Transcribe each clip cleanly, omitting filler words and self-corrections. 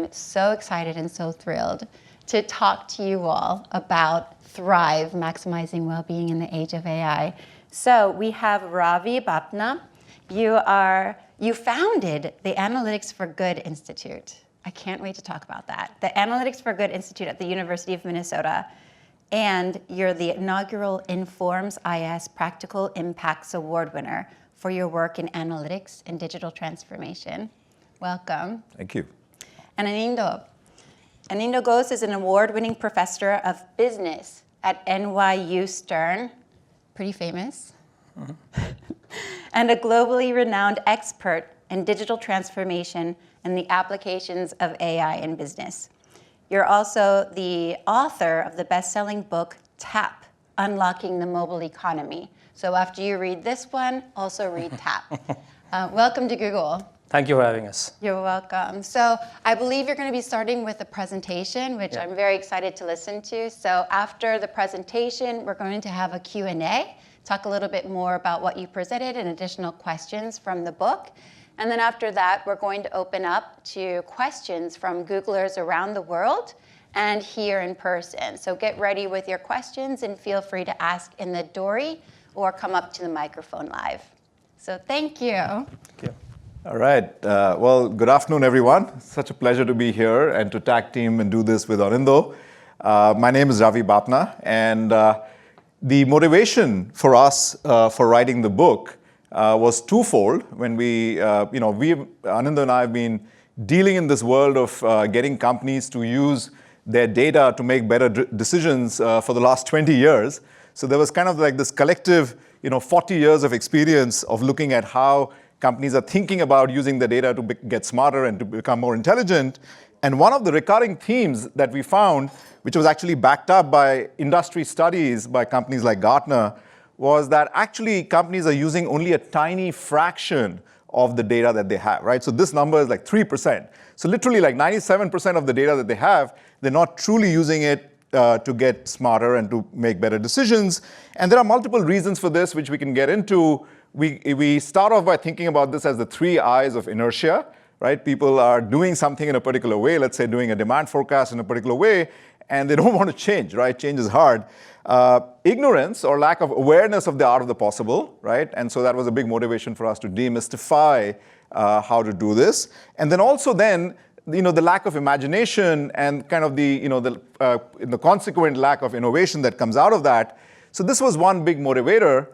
am so excited and so thrilled to talk to you all about Thrive, maximizing well-being in the age of AI. So we have Ravi Bapna. You founded the Analytics for Good Institute. I can't wait to talk about that. The Analytics for Good Institute at the University of Minnesota. And you're the inaugural Informs IS Practical Impacts Award winner for your work in analytics and digital transformation. Welcome. Thank you. And Anindya Ghose is an award-winning professor of business at NYU Stern, pretty famous, and a globally renowned expert in digital transformation and the applications of AI in business. You're also the author of the best-selling book, TAP, Unlocking the Mobile Economy. So after you read this one, also read TAP. Welcome to Google. Thank you for having us. You're welcome. So I believe you're going to be starting with a presentation, which I'm very excited to listen to. So after the presentation, we're going to have a Q&A, talk a little bit more about what you presented and additional questions from the book. And then after that, we're going to open up to questions from Googlers around the world and here in person. So get ready with your questions and feel free to ask in the dory or come up to the microphone live. So thank you. Thank you. All right. Well, good afternoon, everyone. Such a pleasure to be here and to tag team and do this with Anindya. My name is Ravi Bapna, and the motivation for us for writing the book was twofold. When Anindya and I have been dealing in this world of getting companies to use their data to make better decisions for the last 20 years. So there was kind of like this collective, 40 years of experience of looking at how companies are thinking about using the data to get smarter and to become more intelligent. And one of the recurring themes that we found, which was actually backed up by industry studies by companies like Gartner, was that actually companies are using only a tiny fraction of the data that they have, right? So this number is like 3%. So literally like 97% of the data that they have, they're not truly using it to get smarter and to make better decisions. And there are multiple reasons for this, which we can get into. We start off by thinking about this as the 3 I's of inertia, right? People are doing something in a particular way, let's say doing a demand forecast in a particular way, and they don't want to change, right? Change is hard. Ignorance or lack of awareness of the art of the possible, right? And so that was a big motivation for us to demystify how to do this. And then also the lack of imagination and kind of the consequent lack of innovation that comes out of that. So this was one big motivator.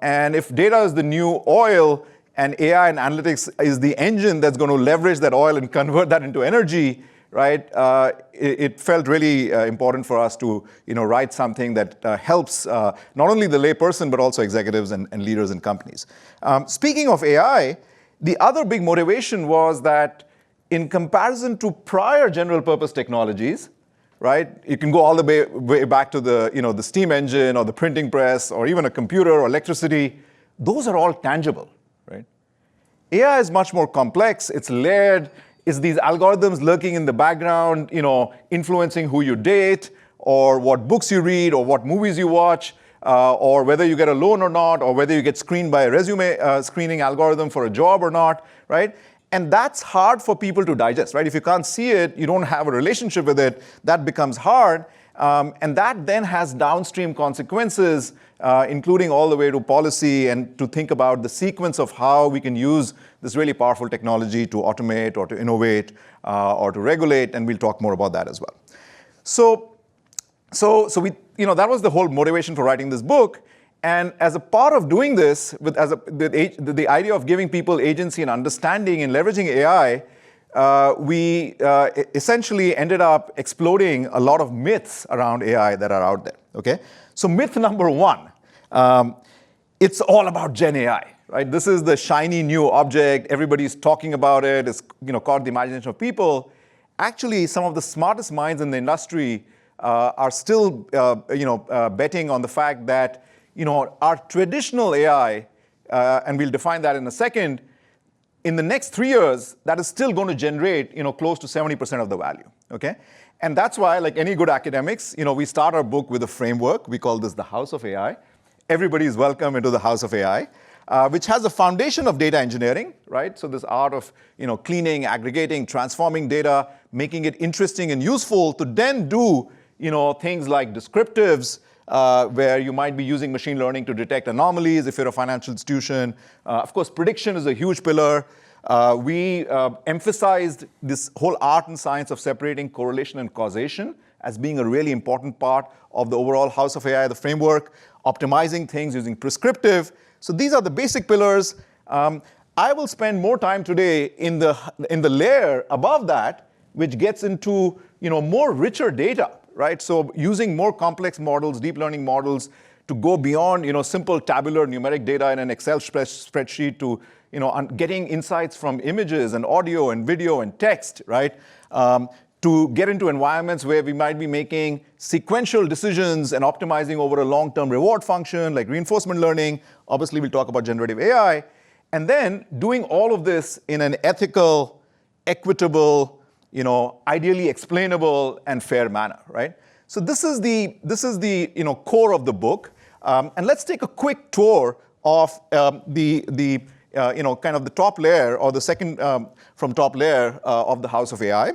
And if data is the new oil and AI and analytics is the engine that's going to leverage that oil and convert that into energy, right? It felt really important for us to write something that helps not only the layperson, but also executives and leaders in companies. Speaking of AI, the other big motivation was that in comparison to prior general purpose technologies, right? You can go all the way back to the steam engine or the printing press or even a computer or electricity. Those are all tangible, right? AI is much more complex. It's layered. It's these algorithms lurking in the background, influencing who you date or what books you read or what movies you watch or whether you get a loan or not or whether you get screened by a resume screening algorithm for a job or not, right? And that's hard for people to digest, right? If you can't see it, you don't have a relationship with it, that becomes hard. And that then has downstream consequences, including all the way to policy and to think about the sequence of how we can use this really powerful technology to automate or to innovate or to regulate. And we'll talk more about that as well. So we, that was the whole motivation for writing this book. And as a part of doing this, the idea of giving people agency and understanding and leveraging AI, we essentially ended up exploding a lot of myths around AI that are out there, okay? So myth number 1, it's all about GenAI, right? This is the shiny new object. Everybody's talking about it. It's caught the imagination of people. Actually, some of the smartest minds in the industry are still betting on the fact that our traditional AI, and we'll define that in a second, in the next 3 years, that is still going to generate close to 70% of the value, okay? And that's why, like any good academics, we start our book with a framework. We call this the House of AI. Everybody is welcome into the House of AI, which has a foundation of data engineering, right? So this art of cleaning, aggregating, transforming data, making it interesting and useful to then do things like descriptives, where you might be using machine learning to detect anomalies if you're a financial institution. Of course, prediction is a huge pillar. We emphasized this whole art and science of separating correlation and causation as being a really important part of the overall house of AI, the framework, optimizing things using prescriptive. So these are the basic pillars. I will spend more time today in the layer above that, which gets into more richer data, right? So using more complex models, deep learning models, to go beyond simple tabular numeric data in an Excel spreadsheet to getting insights from images and audio and video and text, right? To get into environments where we might be making sequential decisions and optimizing over a long-term reward function like reinforcement learning. Obviously, we'll talk about generative AI. And then doing all of this in an ethical, equitable, ideally explainable and fair manner, right? So this is the core of the book. And let's take a quick tour of the kind of the top layer, or the second from top layer of the house of AI,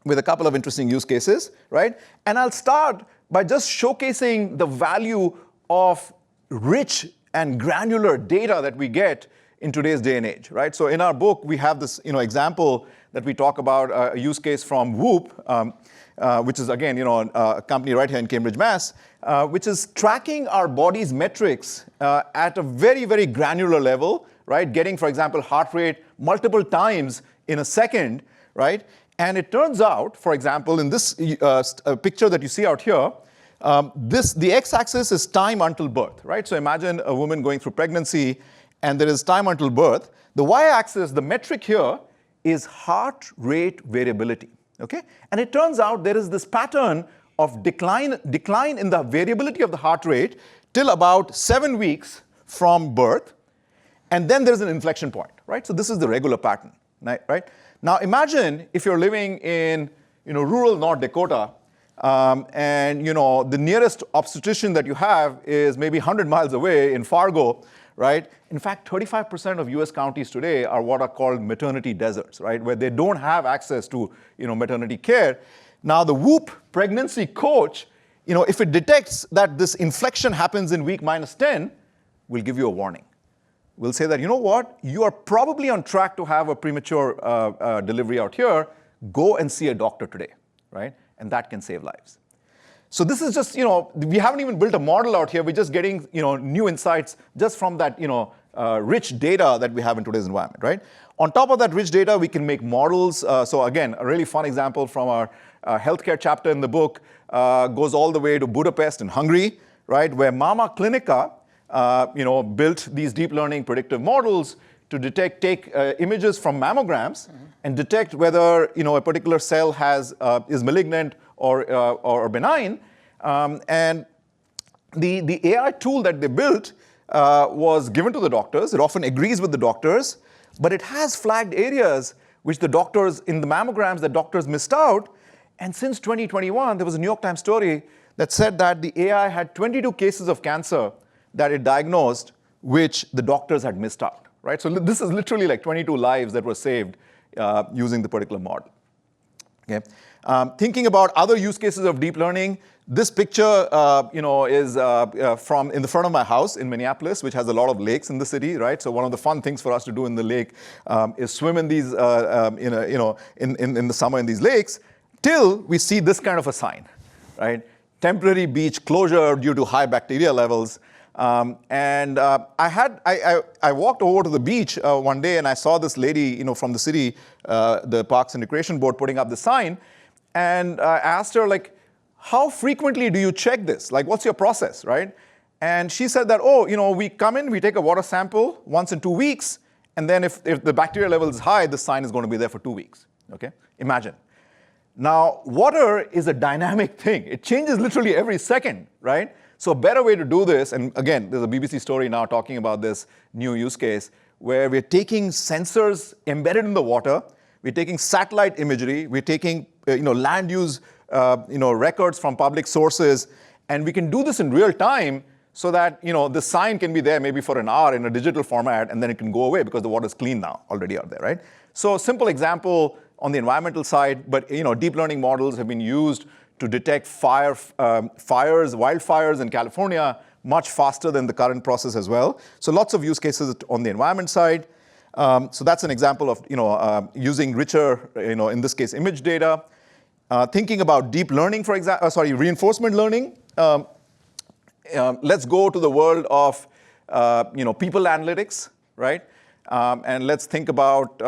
with a couple of interesting use cases, right? And I'll start by just showcasing the value of rich and granular data that we get in today's day and age, right? So in our book, we have this example that we talk about, a use case from Whoop, which is, again, a company right here in Cambridge, Mass, which is tracking our body's metrics at a very, very granular level, right? Getting, for example, heart rate multiple times in a second, right? And it turns out, for example, in this picture that you see out here, the x-axis is time until birth, right? So imagine a woman going through pregnancy, and there is time until birth. The y-axis, the metric here, is heart rate variability, okay? And it turns out there is this pattern of decline in the variability of the heart rate till about 7 weeks from birth, and then there's an inflection point, right? So this is the regular pattern, right? Now imagine if you're living in rural North Dakota, and the nearest obstetrician that you have is maybe 100 miles away in Fargo, right? In fact, 35% of US counties today are what are called maternity deserts, right? Where they don't have access to maternity care. Now the Whoop pregnancy coach, if it detects that this inflection happens in week -10, will give you a warning. We'll say that, you are probably on track to have a premature delivery out here. Go and see a doctor today, right? And that can save lives. So this is just, we haven't even built a model out here. We're just getting, new insights just from that, rich data that we have in today's environment, right? On top of that rich data, we can make models. So again, a really fun example from our healthcare chapter in the book goes all the way to Budapest in Hungary, right? Where Mama Clinica, built these deep learning predictive models to take images from mammograms and detect whether a particular cell is malignant or benign. And the AI tool that they built was given to the doctors. It often agrees with the doctors, but it has flagged areas which the doctors, in the mammograms, that doctors missed out. And since 2021, there was a New York Times story that said that the AI had 22 cases of cancer that it diagnosed, which the doctors had missed out, right? So this is literally like 22 lives that were saved using the particular model. Okay. Thinking about other use cases of deep learning, this picture, is from in the front of my house in Minneapolis, which has a lot of lakes in the city, right? So one of the fun things for us to do in the lake is swim in these, in the summer in these lakes, till we see this kind of a sign, right? Temporary beach closure due to high bacteria levels. I walked over to the beach one day, and I saw this lady, from the city, the Parks and Recreation Board, putting up the sign. And I asked her, like, how frequently do you check this? Like, what's your process, right? And she said that, we come in, we take a water sample once in 2 weeks, and then if the bacteria level is high, the sign is going to be there for 2 weeks, okay? Imagine. Now, water is a dynamic thing. It changes literally every second, right? So a better way to do this, and again, there's a BBC story now talking about this new use case, where we're taking sensors embedded in the water, we're taking satellite imagery, we're taking land use records from public sources, and we can do this in real time so that the sign can be there maybe for an hour in a digital format, and then it can go away because the water is clean now already out there, right? So simple example, on the environmental side, but deep learning models have been used to detect wildfires in California much faster than the current process as well. So lots of use cases on the environment side. So that's an example of using richer, in this case, image data. Thinking about deep learning, for example, reinforcement learning. Let's go to the world of people analytics, right? And let's think about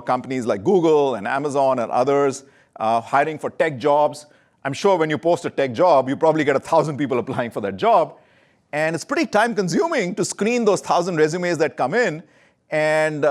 companies like Google and Amazon and others hiring for tech jobs. I'm sure when you post a tech job, you probably get 1,000 people applying for that job. And it's pretty time-consuming to screen those 1,000 resumes that come in and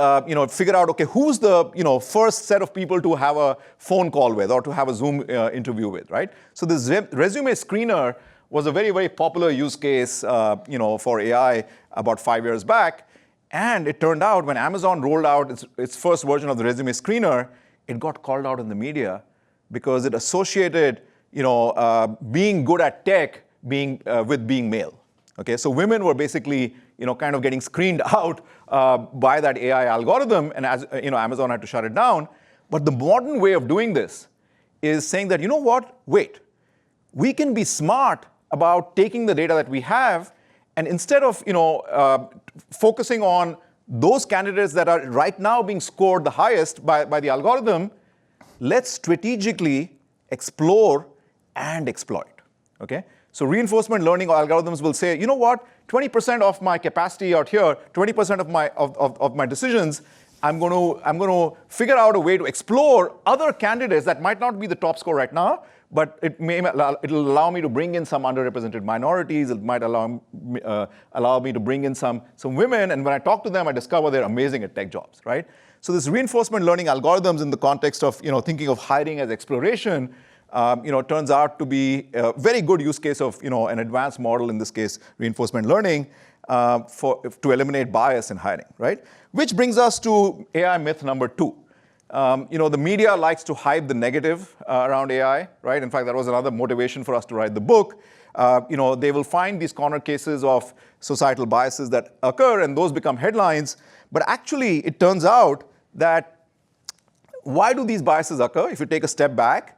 figure out, okay, who's the first set of people to have a phone call with or to have a Zoom interview with, right? So this resume screener was a very, very popular use case for AI about 5 years back. And it turned out when Amazon rolled out its first version of the resume screener, it got called out in the media because it associated being good at tech with being male. Okay, so women were basically kind of getting screened out by that AI algorithm, and as Amazon had to shut it down. But the modern way of doing this is saying that, wait, we can be smart about taking the data that we have, and instead of focusing on those candidates that are right now being scored the highest by the algorithm, let's strategically explore and exploit. Okay? So reinforcement learning algorithms will say, 20% of my capacity out here, 20% of my decisions, I'm going to figure out a way to explore other candidates that might not be the top score right now, but it'll allow me to bring in some underrepresented minorities. It might allow me to bring in some women. And when I talk to them, I discover they're amazing at tech jobs, right? So this reinforcement learning algorithms in the context of thinking of hiring as exploration, turns out to be a very good use case of an advanced model, in this case reinforcement learning, to eliminate bias in hiring, right? Which brings us to AI myth number 2. The media likes to hype the negative around AI, right? In fact, that was another motivation for us to write the book. They will find these corner cases of societal biases that occur, and those become headlines. But actually, it turns out that why do these biases occur? If you take a step back,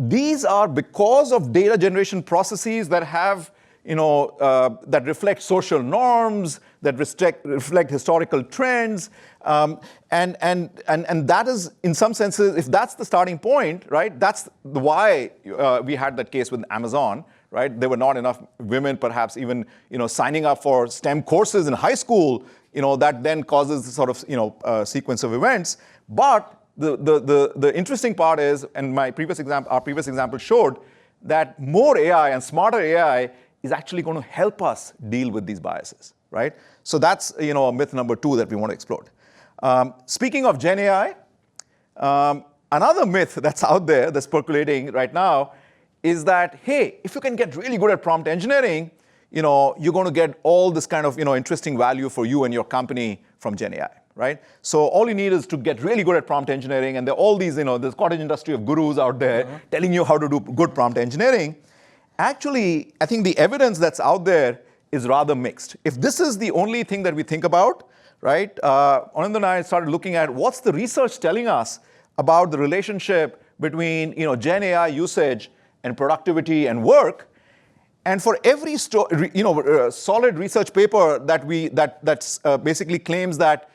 these are because of data generation processes that have, that reflect social norms, that reflect historical trends, and that is, in some senses, if that's the starting point, right? That's why we had that case with Amazon, right? There were not enough women, perhaps even, signing up for STEM courses in high school, that then causes this sort of, sequence of events. But the interesting part is, and our previous example showed, that more AI and smarter AI is actually going to help us deal with these biases, right? So that's myth number 2 that we want to explore. Speaking of GenAI, another myth that's out there that's percolating right now is that, hey, if you can get really good at prompt engineering, you're going to get all this kind of interesting value for you and your company from GenAI. Right? So all you need is to get really good at prompt engineering, and there are all these, this cottage industry of gurus out there telling you how to do good prompt engineering. Actually, I think the evidence that's out there is rather mixed. If this is the only thing that we think about, right? Anindya and I started looking at what's the research telling us about the relationship between Gen AI usage and productivity and work. And for every solid research paper that basically claims that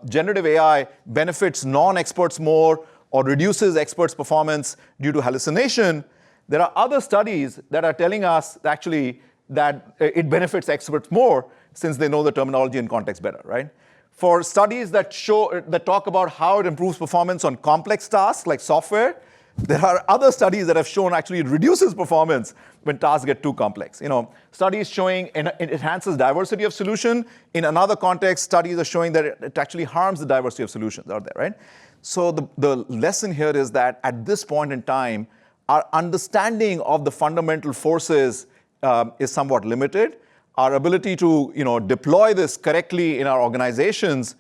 generative AI benefits non-experts more or reduces experts' performance due to hallucination, there are other studies that are telling us actually that it benefits experts more since they know the terminology and context better, right? For studies that talk about how it improves performance on complex tasks like software, there are other studies that have shown actually it reduces performance when tasks get too complex. Studies showing it enhances diversity of solution. In another context, studies are showing that it actually harms the diversity of solutions out there, right? So the lesson here is that at this point in time, our understanding of the fundamental forces is somewhat limited. Our ability to deploy this correctly in our organizations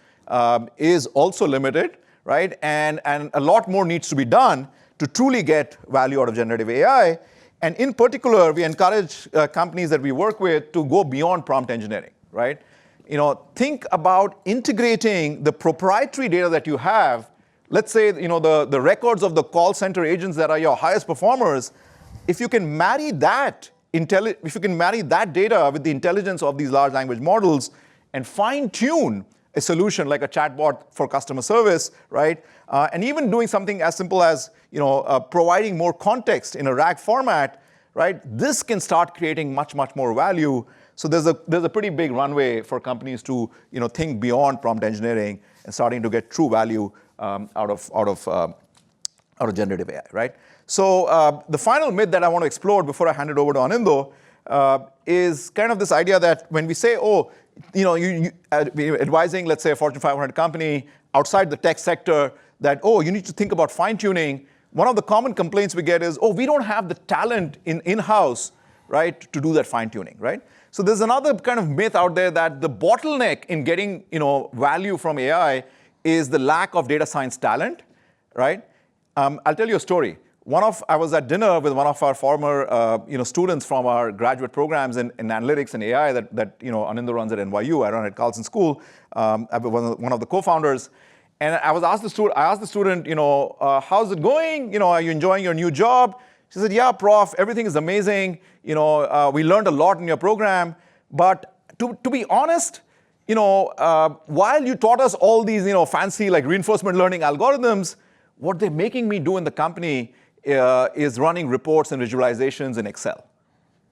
is also limited, right? And a lot more needs to be done to truly get value out of generative AI. And in particular, we encourage companies that we work with to go beyond prompt engineering, right? Think about integrating the proprietary data that you have, let's say, the records of the call center agents that are your highest performers, if you can marry that data with the intelligence of these large language models and fine-tune a solution like a chatbot for customer service, right? And even doing something as simple as providing more context in a RAG format, right? This can start creating much, much more value. So there's a pretty big runway for companies to think beyond prompt engineering and starting to get true value out of generative AI, right? So the final myth that I want to explore before I hand it over to Anindya is kind of this idea that when we say, you advising, let's say, a Fortune 500 company outside the tech sector, that, you need to think about fine-tuning. One of the common complaints we get is, we don't have the talent in-house, right, to do that fine-tuning, right? So there's another kind of myth out there that the bottleneck in getting value from AI is the lack of data science talent, right? I'll tell you a story. I was at dinner with one of our former students from our graduate programs in analytics and AI that Anindya runs at NYU. I run at Carlson School. I'm one of the co-founders. And I asked the student, how's it going? Are you enjoying your new job? She said, yeah, prof, everything is amazing. We learned a lot in your program. But to be honest, while you taught us all these fancy like reinforcement learning algorithms, what they're making me do in the company is running reports and visualizations in Excel,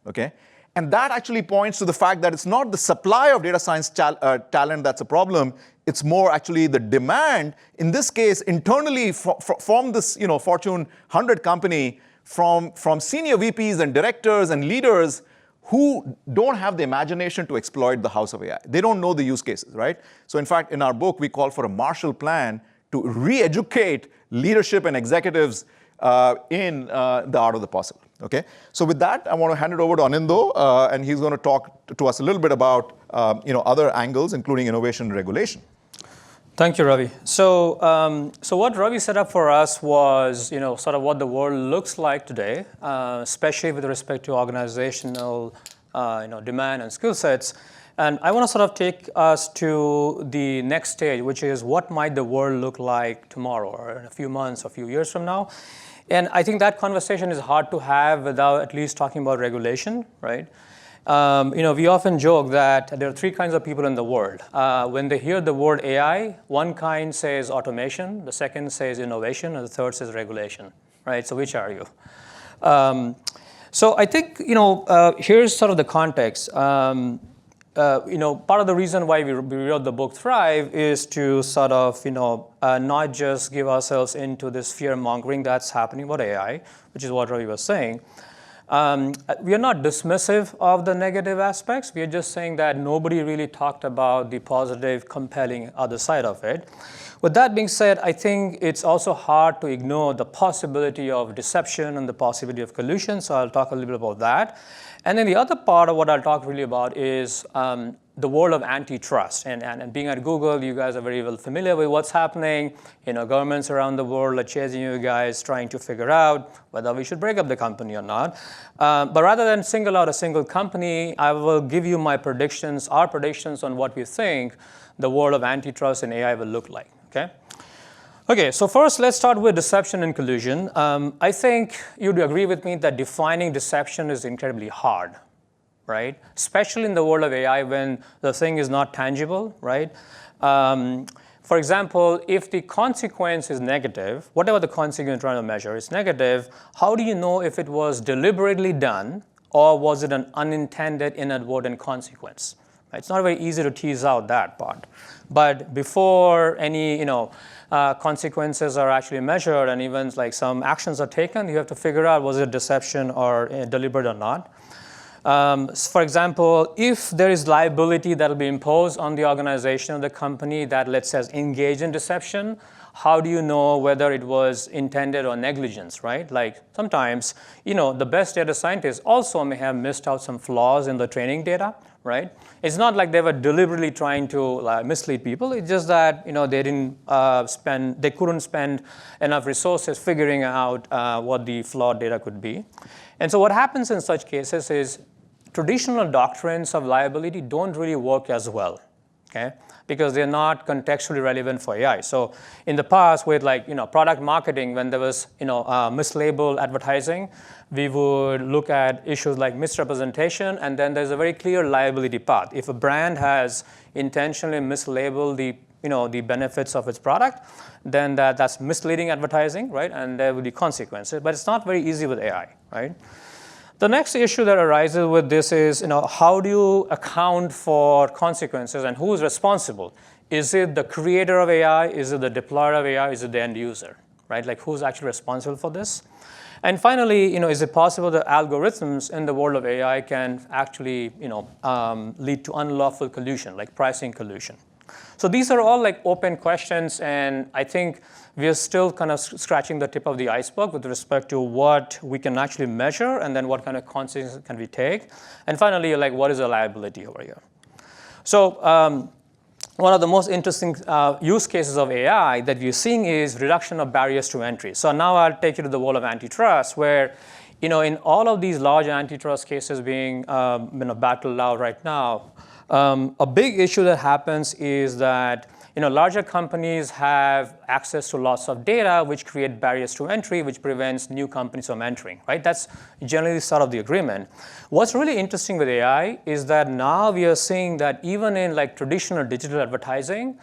okay? And that actually points to the fact that it's not the supply of data science talent that's a problem. It's more actually the demand, in this case, internally from this Fortune 100 company, from senior VPs and directors and leaders who don't have the imagination to exploit the house of AI. They don't know the use cases, right? So in fact, in our book, we call for a Marshall Plan to re-educate leadership and executives in the art of the possible, okay? So with that, I want to hand it over to Anindya, and he's going to talk to us a little bit about other angles, including innovation and regulation. Thank you, Ravi. So what Ravi set up for us was, sort of what the world looks like today, especially with respect to organizational, demand and skill sets. And I want to sort of take us to the next stage, which is what might the world look like tomorrow, or in a few months, or a few years from now. And I think that conversation is hard to have without at least talking about regulation, right? We often joke that there are three kinds of people in the world. When they hear the word AI, one kind says automation, the second says innovation, and the third says regulation, right? So which are you? So I think, here's sort of the context. Part of the reason why we wrote the book Thrive is to sort of, not just give ourselves into this fear-mongering that's happening about AI, which is what Ravi was saying. We are not dismissive of the negative aspects. We are just saying that nobody really talked about the positive, compelling other side of it. With that being said, I think it's also hard to ignore the possibility of deception and the possibility of collusion, so I'll talk a little bit about that. And then the other part of what I'll talk really about is the world of antitrust. And being at Google, you guys are very well familiar with what's happening. Governments around the world are chasing you guys, trying to figure out whether we should break up the company or not. But rather than single out a single company, I will give you our predictions on what we think the world of antitrust and AI will look like, okay? Okay, so first let's start with deception and collusion. I think you'd agree with me that defining deception is incredibly hard, right? Especially in the world of AI when the thing is not tangible, right? For example, if the consequence is negative, whatever the consequence you're trying to measure is negative, how do you know if it was deliberately done or was it an unintended, inadvertent consequence? It's not very easy to tease out that part. But before any, consequences are actually measured and even like some actions are taken, you have to figure out was it deception or deliberate or not. For example, if there is liability that will be imposed on the organization or the company that, let's say, engaged in deception, how do you know whether it was intended or negligence, right? Like sometimes, the best data scientists also may have missed out some flaws in the training data, right? It's not like they were deliberately trying to mislead people. It's just that they couldn't spend enough resources figuring out what the flawed data could be. And so what happens in such cases is traditional doctrines of liability don't really work as well, okay? Because they're not contextually relevant for AI. So in the past with product marketing, when there was mislabeled advertising, we would look at issues like misrepresentation, and then there's a very clear liability path. If a brand has intentionally mislabeled the benefits of its product, then that's misleading advertising, right? And there will be consequences. But it's not very easy with AI, right? The next issue that arises with this is, how do you account for consequences and who is responsible? Is it the creator of AI? Is it the deployer of AI? Is it the end user, right? Like who's actually responsible for this? And finally, is it possible that algorithms in the world of AI can actually, lead to unlawful collusion, like pricing collusion? So these are all like open questions, and I think we are still kind of scratching the tip of the iceberg with respect to what we can actually measure, and then what kind of consequences can we take, and finally, like what is the liability over here? So one of the most interesting use cases of AI that we're seeing is reduction of barriers to entry. So now I'll take you to the world of antitrust, where in all of these large antitrust cases being battled out right now, a big issue that happens is that larger companies have access to lots of data, which create barriers to entry, which prevents new companies from entering, right? That's generally sort of the agreement. What's really interesting with AI is that now we are seeing that even in like traditional digital advertising,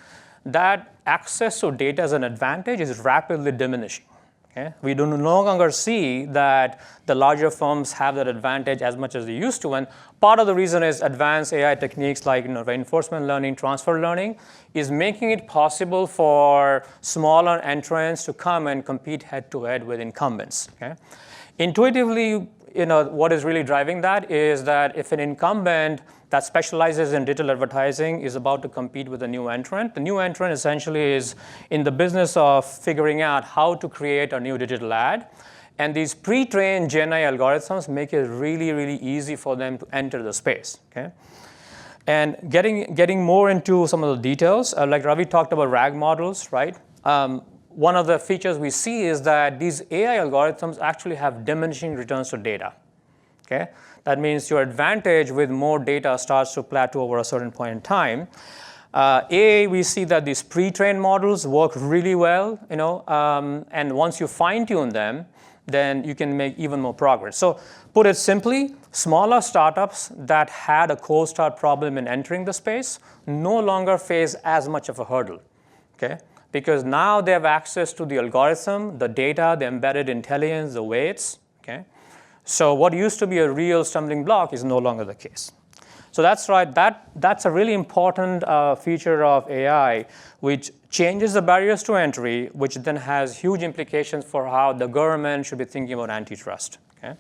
that access to data as an advantage is rapidly diminishing. Okay? We do no longer see that the larger firms have that advantage as much as they used to, and part of the reason is advanced AI techniques like reinforcement learning, transfer learning, is making it possible for smaller entrants to come and compete head-to-head with incumbents. Okay? Intuitively, what is really driving that is that if an incumbent that specializes in digital advertising is about to compete with a new entrant, the new entrant essentially is in the business of figuring out how to create a new digital ad. And these pre-trained GenAI algorithms make it really, really easy for them to enter the space. Okay? And getting more into some of the details, like Ravi talked about RAG models, right? One of the features we see is that these AI algorithms actually have diminishing returns to data. Okay? That means your advantage with more data starts to plateau over a certain point in time. We see that these pre-trained models work really well, and once you fine-tune them, then you can make even more progress. So put it simply, smaller startups that had a cold start problem in entering the space no longer face as much of a hurdle, okay? Because now they have access to the algorithm, the data, the embedded intelligence, the weights, okay? So what used to be a real stumbling block is no longer the case. So that's right. That's a really important feature of AI, which changes the barriers to entry, which then has huge implications for how the government should be thinking about antitrust. Okay?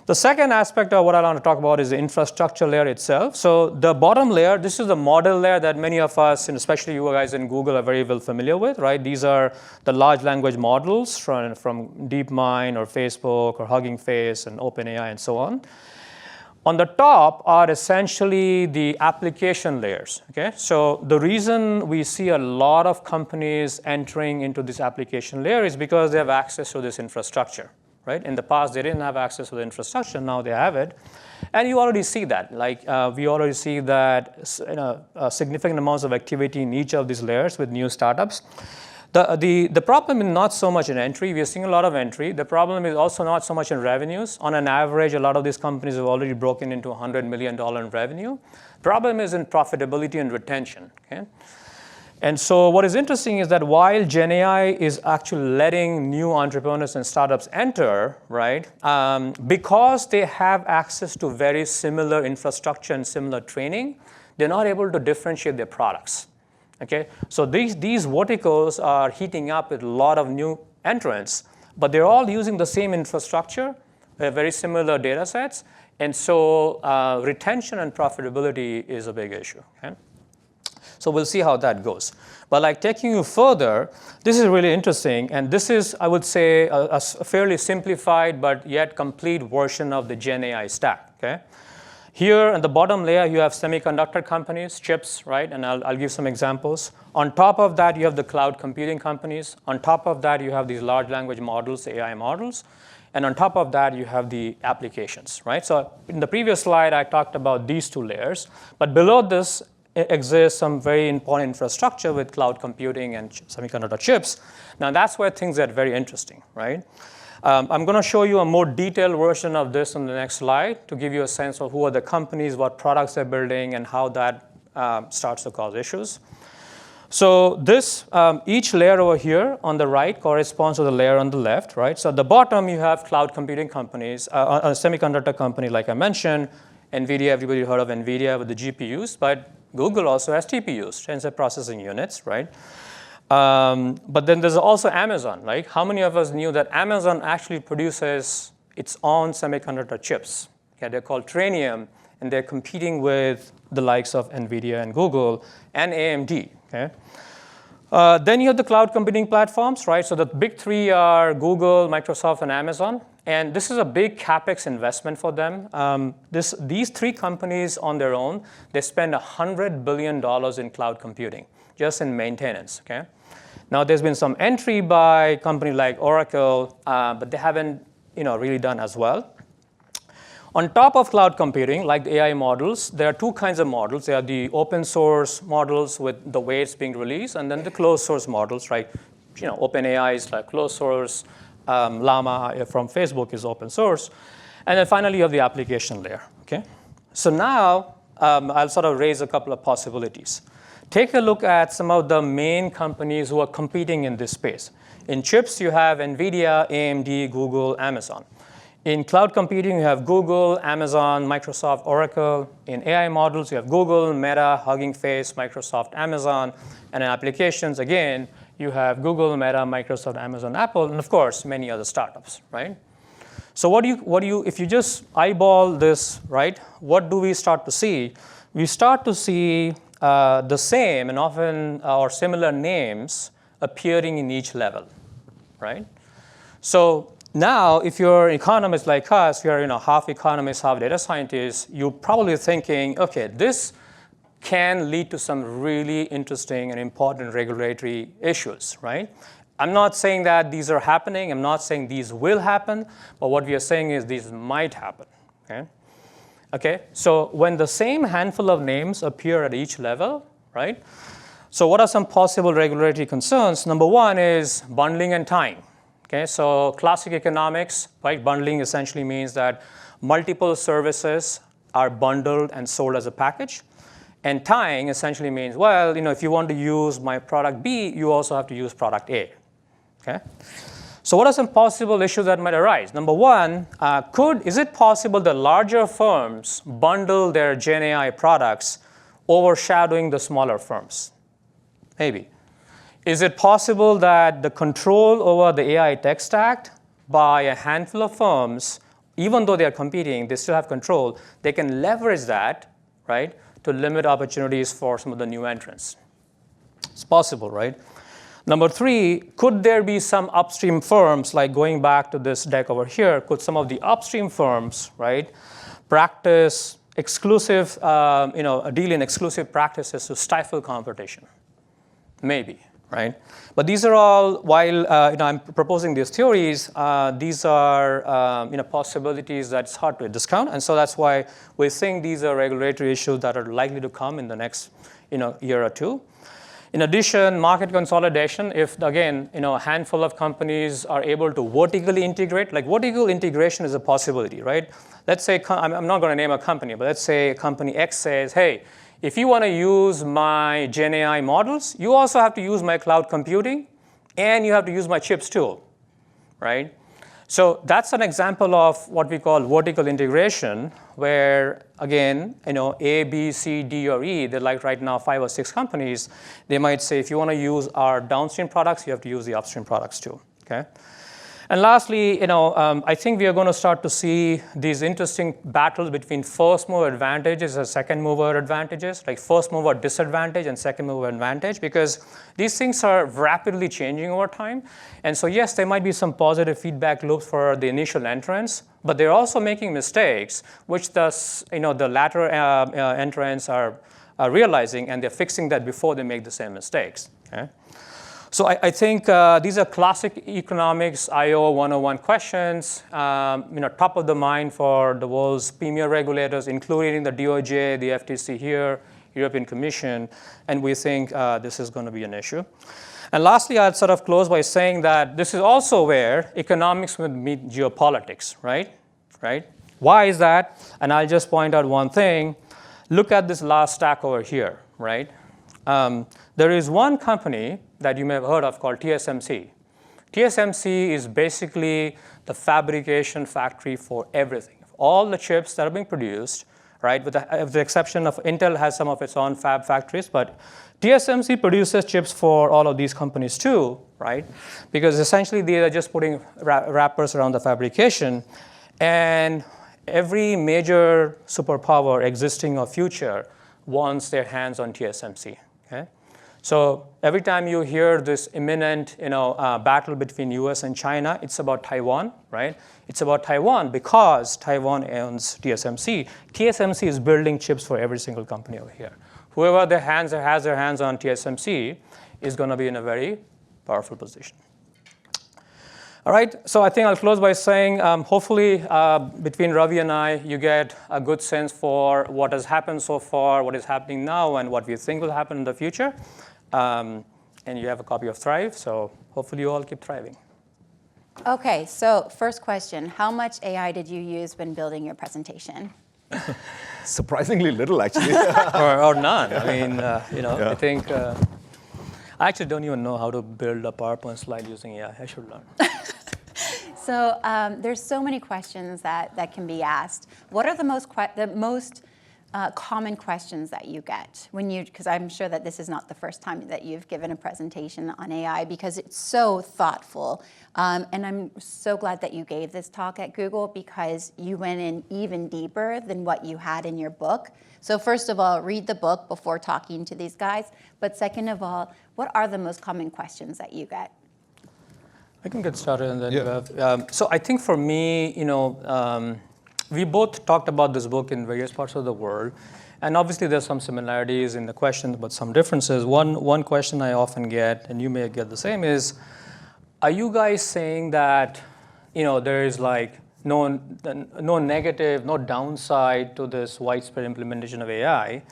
The second aspect of what I want to talk about is the infrastructure layer itself. So the bottom layer, this is the model layer that many of us, and especially you guys in Google, are very well familiar with, right? These are the large language models from DeepMind or Facebook or Hugging Face and OpenAI and so on. On the top are essentially the application layers, okay? So the reason we see a lot of companies entering into this application layer is because they have access to this infrastructure, right? In the past, they didn't have access to the infrastructure. Now they have it. And you already see that. Like we already see that significant amounts of activity in each of these layers with new startups. The problem is not so much in entry. We are seeing a lot of entry. The problem is also not so much in revenues. On an average, a lot of these companies have already broken into $100 million in revenue. Problem is in profitability and retention. Okay? And so what is interesting is that while GenAI is actually letting new entrepreneurs and startups enter, right, because they have access to very similar infrastructure and similar training, they're not able to differentiate their products. Okay, so these verticals are heating up with a lot of new entrants, but they're all using the same infrastructure, very similar data sets, and so retention and profitability is a big issue. Okay? So we'll see how that goes. But like taking you further, this is really interesting, and this is, I would say, a fairly simplified but yet complete version of the GenAI stack. Okay? Here in the bottom layer, you have semiconductor companies, chips, right? And I'll give some examples. On top of that, you have the cloud computing companies. On top of that, you have these large language models, AI models. And on top of that, you have the applications, right? So in the previous slide, I talked about these two layers. But below this, exists some very important infrastructure with cloud computing and semiconductor chips. Now that's where things get very interesting, right? I'm going to show you a more detailed version of this on the next slide to give you a sense of who are the companies, what products they're building, and how that starts to cause issues. So this, each layer over here on the right corresponds to the layer on the left, right? So at the bottom, you have cloud computing companies, a semiconductor company, like I mentioned, NVIDIA, everybody heard of NVIDIA with the GPUs, but Google also has TPUs, tensor processing units, right? But then there's also Amazon, right? How many of us knew that Amazon actually produces its own semiconductor chips? Okay, they're called Trainium, and they're competing with the likes of NVIDIA and Google and AMD, okay? Then you have the cloud computing platforms, right? So the big three are Google, Microsoft, and Amazon. And this is a big CapEx investment for them. These three companies on their own, they spend $100 billion in cloud computing, just in maintenance, okay? Now, there's been some entry by a company like Oracle, but they haven't really done as well. On top of cloud computing, like the AI models, there are two kinds of models. There are the open source models with the weights being released, and then the closed source models, right? OpenAI is like closed source. Llama from Facebook is open source. And then finally, you have the application layer, okay? So now, I'll sort of raise a couple of possibilities. Take a look at some of the main companies who are competing in this space. In chips, you have NVIDIA, AMD, Google, Amazon. In cloud computing, you have Google, Amazon, Microsoft, Oracle. In AI models, you have Google, Meta, Hugging Face, Microsoft, Amazon. And in applications, again, you have Google, Meta, Microsoft, Amazon, Apple, and of course, many other startups, right? So if you just eyeball this, right, what do we start to see? We start to see the same and often or similar names appearing in each level, right? So now, if you're economists like us, you're half economists, half data scientists, you're probably thinking, okay, this can lead to some really interesting and important regulatory issues, right? I'm not saying that these are happening. I'm not saying these will happen. But what we are saying is these might happen, okay? Okay, so when the same handful of names appear at each level, right? So what are some possible regulatory concerns? Number one is bundling and tying. Okay, so classic economics, right? Bundling essentially means that multiple services are bundled and sold as a package. And tying essentially means, well, if you want to use my product B, you also have to use product A, okay? So what are some possible issues that might arise? Number one, is it possible that larger firms bundle their GenAI products, overshadowing the smaller firms? Maybe. Is it possible that the control over the AI tech stack by a handful of firms, even though they are competing, they still have control, they can leverage that, right, to limit opportunities for some of the new entrants? It's possible, right? Number three, could there be some upstream firms, like going back to this deck over here, could some of the upstream firms, right, practice exclusive, deal in exclusive practices to stifle competition? Maybe, right? But these are all, while I'm proposing these theories, these are possibilities that's hard to discount. And so that's why we think these are regulatory issues that are likely to come in the next year or two. In addition, market consolidation, if, again, a handful of companies are able to vertically integrate, like vertical integration is a possibility, right? Let's say, I'm not going to name a company, but let's say company X says, hey, if you want to use my GenAI models, you also have to use my cloud computing, and you have to use my chips too, right? So that's an example of what we call vertical integration, where, again, A, B, C, D, or E, they're like right now 5 or 6 companies. They might say, if you want to use our downstream products, you have to use the upstream products too, okay? And lastly, I think we are going to start to see these interesting battles between first mover advantages and second mover advantages, like first mover disadvantage and second mover advantage, because these things are rapidly changing over time. And so yes, there might be some positive feedback loops for the initial entrants, but they're also making mistakes, which the latter entrants are realizing, and they're fixing that before they make the same mistakes, okay? So I think these are classic economics IO 101 questions, top of the mind for the world's premier regulators, including the DOJ, the FTC here, European Commission, and we think this is going to be an issue. And lastly, I'll sort of close by saying that this is also where economics will meet geopolitics, right? Why is that? And I'll just point out one thing. Look at this last stack over here, right? There is one company that you may have heard of called TSMC. TSMC is basically the fabrication factory for everything. All the chips that are being produced, right, with the exception of Intel has some of its own fab factories, but TSMC produces chips for all of these companies too, right? Because essentially they are just putting wrappers around the fabrication, and every major superpower existing or future wants their hands on TSMC. Okay? So every time you hear this imminent, battle between U.S. and China, it's about Taiwan, right? It's about Taiwan because Taiwan owns TSMC. TSMC is building chips for every single company over here. Whoever has their hands on TSMC is going to be in a very powerful position. All right, so I think I'll close by saying, hopefully, between Ravi and I, you get a good sense for what has happened so far, what is happening now, and what we think will happen in the future. And you have a copy of Thrive, so hopefully you all keep thriving. Okay, so first question, how much AI did you use when building your presentation? Surprisingly little, actually. or none. I mean, I think I actually don't even know how to build a PowerPoint slide using AI. I should learn. So there's so many questions that can be asked. What are the most common questions that you get because I'm sure that this is not the first time that you've given a presentation on AI because it's so thoughtful. And I'm so glad that you gave this talk at Google because you went in even deeper than what you had in your book. So first of all, read the book before talking to these guys. But second of all, what are the most common questions that you get? I can get started and then you have. So I think for me, we both talked about this book in various parts of the world. And obviously there's some similarities in the questions, but some differences. One question I often get, and you may get the same, is, are you guys saying that there is like no negative, no downside to this widespread implementation of AI?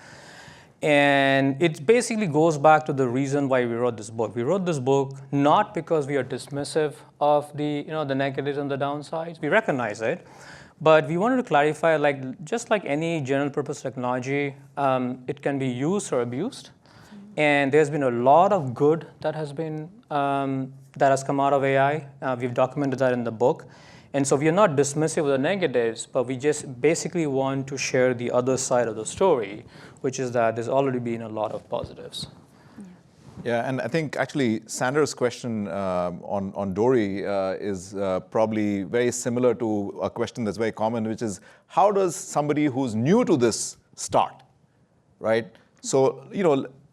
And it basically goes back to the reason why we wrote this book. We wrote this book not because we are dismissive of the negatives and the downsides. We recognize it, but we wanted to clarify, just like any general purpose technology, it can be used or abused. And there's been a lot of good that has come out of AI. We've documented that in the book. And so we are not dismissive of the negatives, but we just basically want to share the other side of the story, which is that there's already been a lot of positives. Yeah, and I think actually Sander's question on Dory is probably very similar to a question that's very common, which is, how does somebody who's new to this start, right? So,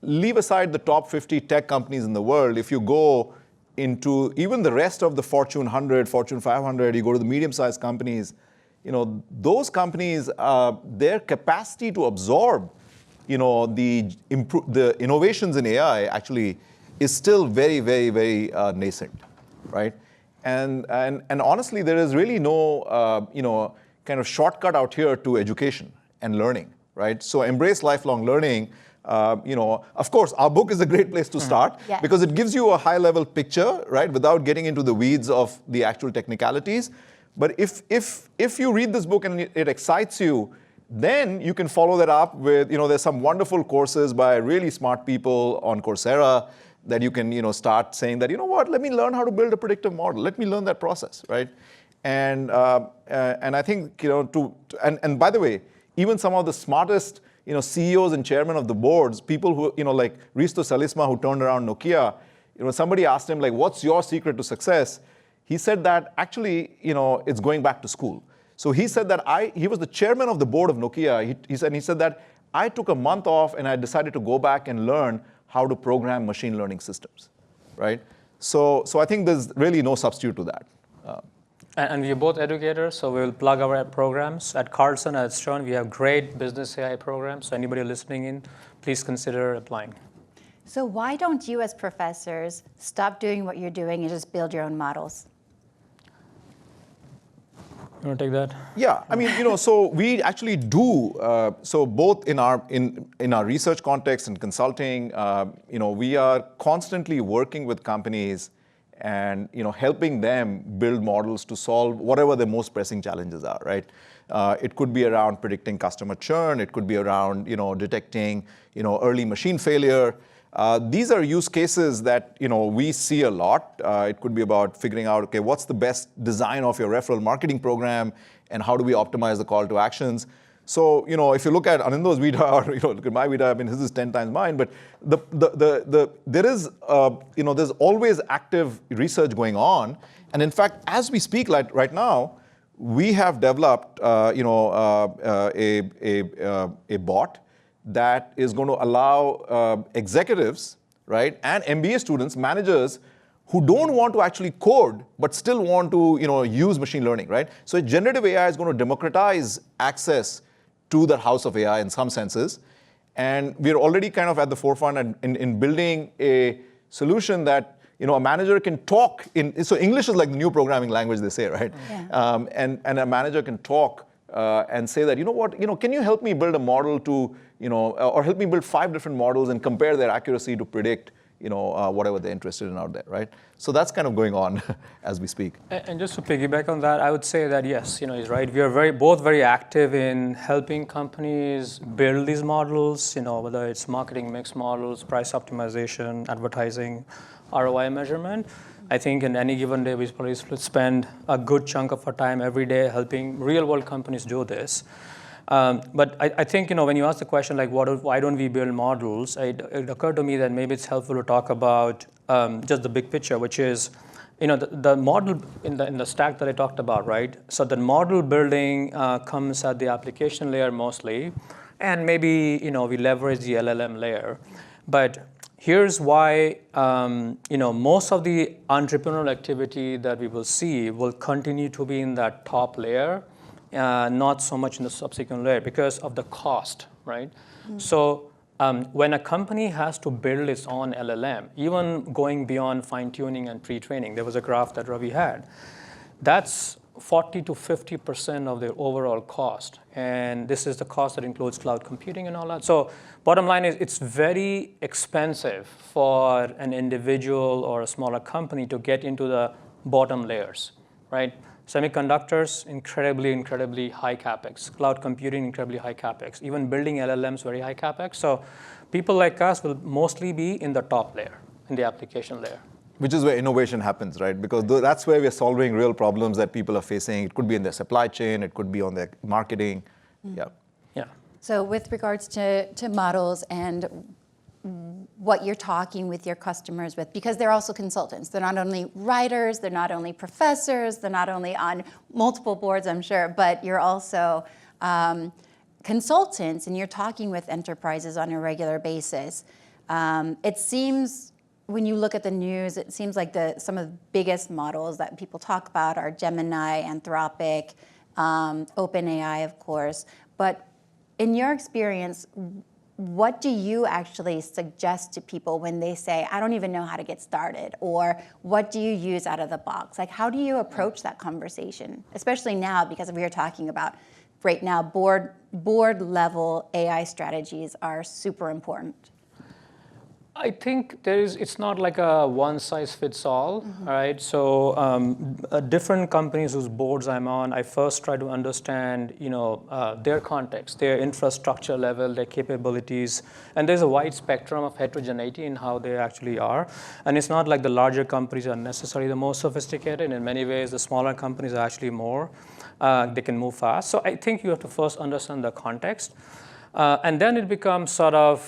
leave aside the top 50 tech companies in the world. If you go into even the rest of the Fortune 100, Fortune 500, you go to the medium-sized companies, those companies, their capacity to absorb, the innovations in AI actually is still very, very, very nascent, right? And honestly, there is really no, kind of shortcut out here to education and learning, right? So embrace lifelong learning. Of course, our book is a great place to start because it gives you a high-level picture, right, without getting into the weeds of the actual technicalities. But if you read this book and it excites you, then you can follow that up with, there's some wonderful courses by really smart people on Coursera that you can, start saying that, let me learn how to build a predictive model. Let me learn that process, right? And I think, and by the way, even some of the smartest CEOs and chairmen of the boards, people who, like Risto Salisma, who turned around Nokia, somebody asked him, like, what's your secret to success? He said that actually, it's going back to school. So he said that he was the chairman of the board of Nokia. He said that I took a month off and I decided to go back and learn how to program machine learning systems, right? So I think there's really no substitute to that. And we're both educators, so we'll plug our programs. At Carlson, at Stern, we have great business AI programs. So anybody listening in, please consider applying. So why don't you as professors stop doing what you're doing and just build your own models? You want to take that? Yeah, I mean, so we actually do. So both in our research context and consulting, we are constantly working with companies and helping them build models to solve whatever their most pressing challenges are. Right? It could be around predicting customer churn. It could be around detecting early machine failure. These are use cases that we see a lot. It could be about figuring out, okay, what's the best design of your referral marketing program, and how do we optimize the call to actions? So if you look at Anindya's Vita, or look at my Vita, I mean, his is 10 times mine. But there is there's always active research going on, and in fact, as we speak right now, we have developed a bot that is going to allow executives, right, and MBA students, managers, who don't want to actually code, but still want to use machine learning, right? So generative AI is going to democratize access to the house of AI in some senses. And we're already kind of at the forefront in building a solution that a manager can talk in. So English is like the new programming language, they say, right? Yeah. And a manager can talk and say that, can you help me build a model to, or help me build 5 different models and compare their accuracy to predict, whatever they're interested in out there, right? So that's kind of going on as we speak. And just to piggyback on that, I would say that yes, he's right. We are both very active in helping companies build these models, whether it's marketing mix models, price optimization, advertising, ROI measurement. I think in any given day, we probably spend a good chunk of our time every day helping real-world companies do this. But I think, when you ask the question, like, why don't we build models, it occurred to me that maybe it's helpful to talk about just the big picture, which is, the model in the stack that I talked about, right? So the model building comes at the application layer mostly, and maybe, we leverage the LLM layer. But here's why, most of the entrepreneurial activity that we will see will continue to be in that top layer, not so much in the subsequent layer because of the cost, right? Mm-hmm. So when a company has to build its own LLM, even going beyond fine-tuning and pre-training, there was a graph that Ravi had, that's 40 to 50% of their overall cost. And this is the cost that includes cloud computing and all that. So bottom line is it's very expensive for an individual or a smaller company to get into the bottom layers, right? Semiconductors, incredibly high capex. Cloud computing, incredibly high capex. Even building LLMs, very high capex. So people like us will mostly be in the top layer, in the application layer. Which is where innovation happens, right? Because that's where we're solving real problems that people are facing. It could be in their supply chain. It could be on their marketing. Mm. Yeah. So with regards to models and what you're talking with your customers with, because they're also consultants. They're not only writers, they're not only professors, they're not only on multiple boards, I'm sure, but you're also consultants, and you're talking with enterprises on a regular basis. It seems, when you look at the news, it seems like some of the biggest models that people talk about are Gemini, Anthropic, OpenAI, of course. But in your experience, what do you actually suggest to people when they say, I don't even know how to get started? Or what do you use out of the box? Like, how do you approach that conversation? Especially now, because we are talking about right now, board level AI strategies are super important. I think it's not like a one size fits all, mm-hmm. Right? So different companies whose boards I'm on, I first try to understand, their context, their infrastructure level, their capabilities, and there's a wide spectrum of heterogeneity in how they actually are. And it's not like the larger companies are necessarily the most sophisticated. In many ways, the smaller companies are actually more. They can move fast. So I think you have to first understand the context. And then it becomes sort of